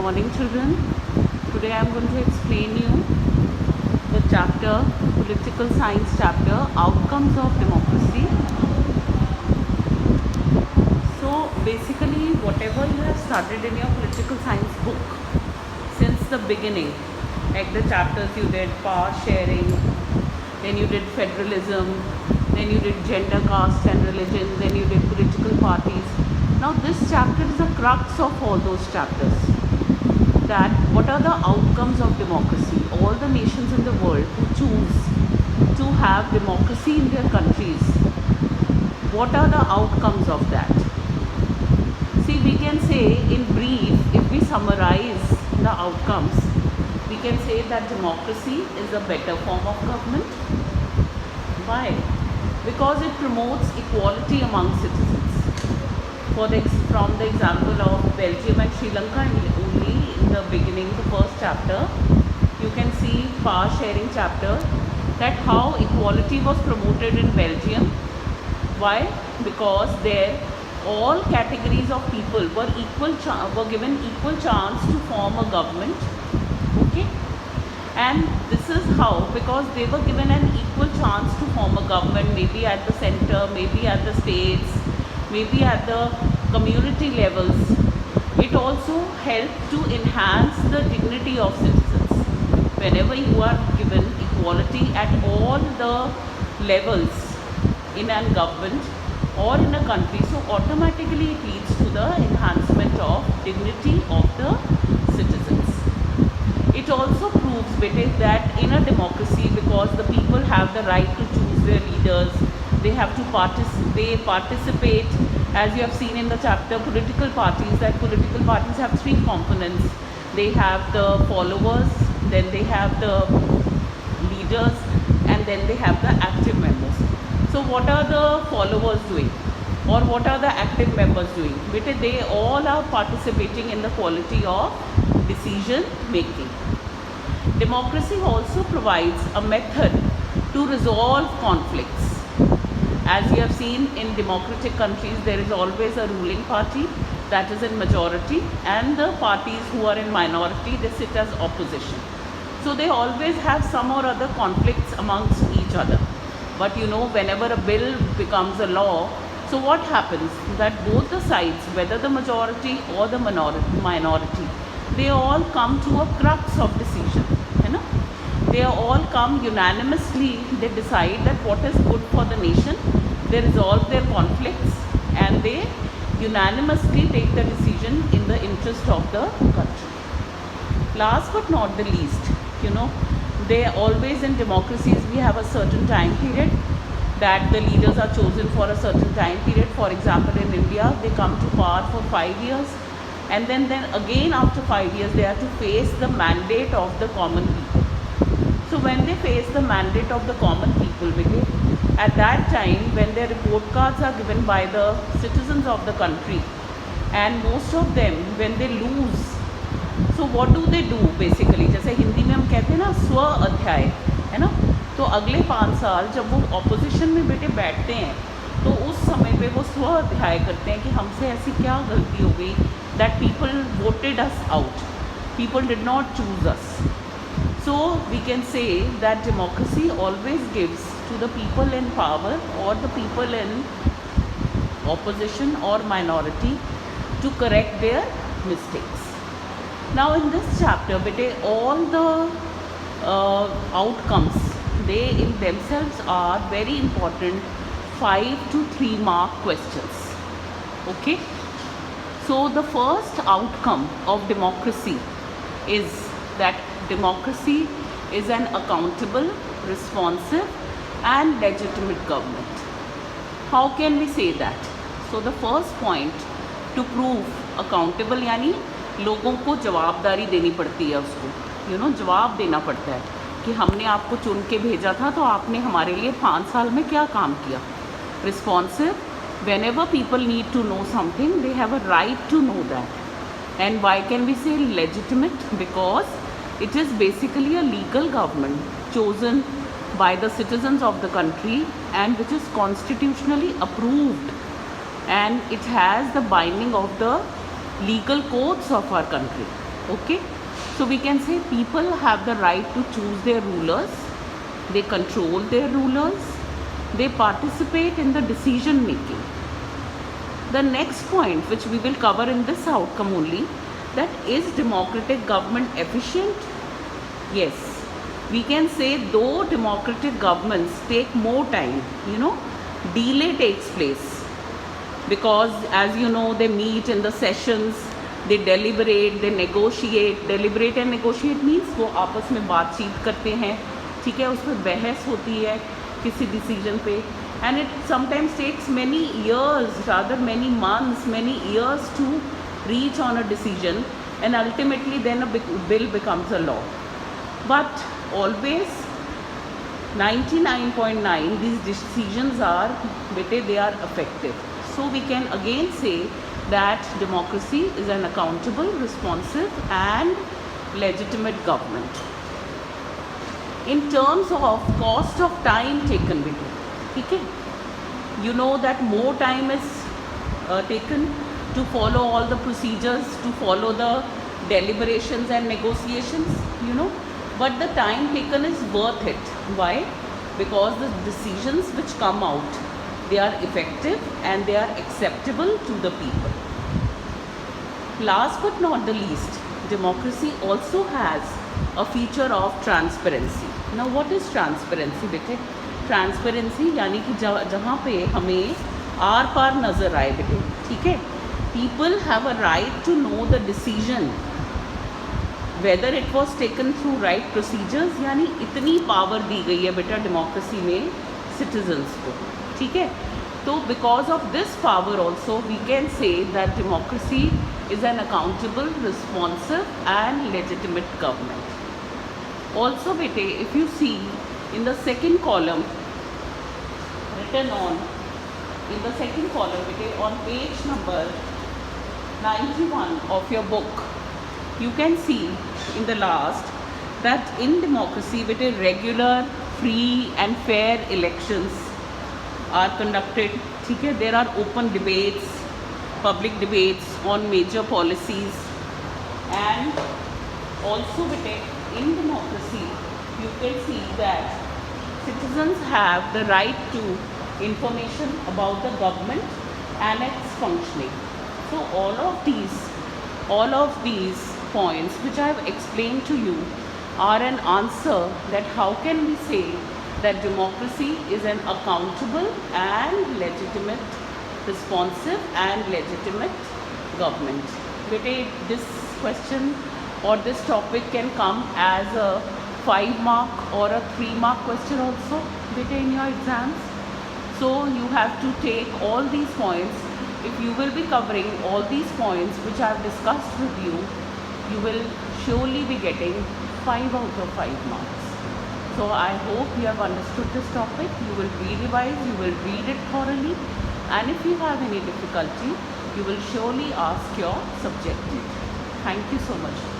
morning children. Today I am going to explain you the chapter, political science chapter, outcomes of democracy. So basically whatever you have studied in your political science book since the beginning, like the chapters you did power sharing, then you did federalism, then you did gender, caste and religion, then you did political parties. Now this chapter is the crux of all those chapters. That what are the outcomes of democracy? All the nations in the world who choose to have democracy in their countries, what are the outcomes of that? See, we can say in brief, if we summarize the outcomes, we can say that democracy is a better form of government. Why? Because it promotes equality among citizens. From the example of Belgium and Sri Lanka, only in the beginning, the first chapter, you can see power sharing chapter, that how equality was promoted in Belgium. Why? Because there all categories of people were given equal chance to form a government. Okay, and this is how, because they were given an equal chance to form a government, maybe at the center, maybe at the states, maybe at the community levels. It also helped to enhance the dignity of citizens. Whenever you are given equality at all the levels in a government or in a country, so automatically it leads to the enhancement of dignity of the citizens. It also proves that in a democracy, because the people have the right to choose their leaders, they have to participate, as you have seen in the chapter political parties, that political parties have three components. They have the followers, then they have the leaders, and then they have the active members. So what are the followers doing, or what are the active members doing? They all are participating in the quality of decision making. Democracy also provides a method to resolve conflicts. As you have seen, in democratic countries, there is always a ruling party that is in majority, and the parties who are in minority, they sit as opposition. So they always have some or other conflicts amongst each other. But whenever a bill becomes a law, so what happens? That both the sides, whether the majority or the minority, they all come to a crux of decision. They all come unanimously, they decide that what is good for the nation, they resolve their conflicts, and they unanimously take the decision in the interest of the country. Last but not the least, they always, in democracies, we have a certain time period that the leaders are chosen for a certain time period. For example, in India, they come to power for 5 years, and then again after 5 years they have to face the mandate of the common people. So when they face the mandate of the common people, at that time, when their report cards are given by the citizens of the country, and most of them, when they lose, so what do they do basically? जैसे हिंदी में हम कहते हैं ना, स्व अध्याय, है ना? तो अगले 5 साल जब वो ऑपोजिशन में बैठते हैं, तो उस समय पे वो स्व अध्याय करते हैं कि हमसे ऐसी क्या गलती हो गई, that people voted us out, people did not choose us. So we can say that democracy always gives to the people in power or the people in opposition or minority to correct their mistakes. Now in this chapter, all the outcomes, they in themselves are very important 5 to 3 mark questions. Okay. So the first outcome of democracy is that democracy is an accountable, responsive and legitimate government. How can we say that? So the first point to prove accountable, यानी लोगों को जवाबदारी देनी पड़ती है, उसको जवाब देना पड़ता है कि हमने आपको चुन के भेजा था, तो आपने हमारे लिए 5 साल में क्या काम किया. Responsive, whenever people need to know something, they have a right to know that. And why can we say legitimate? Because it is basically a legal government chosen by the citizens of the country and which is constitutionally approved, and it has the binding of the legal codes of our country. Okay, so we can say people have the right to choose their rulers, they control their rulers, they participate in the decision making. The next point which we will cover in this outcome only, that is democratic government efficient? Yes, we can say though democratic governments take more time, delay takes place, because as you know they meet in the sessions, they deliberate, they negotiate. Deliberate and negotiate means वो आपस में बातचीत करते हैं, ठीक है, उस पर बहस होती है किसी डिसीजन पे, and it sometimes takes many years, rather many months, many years to reach on a decision, and ultimately then a bill becomes a law. But always 99.9 these decisions are, they are effective. So we can again say that democracy is an accountable, responsive and legitimate government. In terms of cost of time taken, okay, you know that more time is taken to follow all the procedures, to follow the deliberations and negotiations, but the time taken is worth it. Why? Because the decisions which come out, they are effective and they are acceptable to the people. Last but not the least, democracy also has a feature of transparency. Now what is transparency बेटे? Transparency यानी कि जहाँ पे हमें are पार नज़र आए बेटे, ठीक है, people have a right to know the decision whether it was taken through right procedures. यानी इतनी पावर दी गई है बेटा डेमोक्रेसी में सिटीजन्स को, ठीक है. तो because of this power also we can say that democracy is an accountable, responsive and legitimate government. Also bete, if you see in the second column written on, in the second column bete, on page number 91 of your book, you can see in the last that in democracy bete regular, free and fair elections are conducted, ठीक है. There are open debates, public debates on major policies, and also in democracy you can see that citizens have the right to information about the government and its functioning. So all of these points which I have explained to you are an answer that how can we say that democracy is an accountable and legitimate, responsive and legitimate government. Bete, this question or this topic can come as a 5 mark or a 3 mark question also bete in your exams. So you have to take all these points. If you will be covering all these points which I have discussed with you, you will surely be getting 5 out of 5 marks. So I hope you have understood this topic. You will re-revise, you will read it thoroughly, and if you have any difficulty, you will surely ask your subjective. Thank you so much.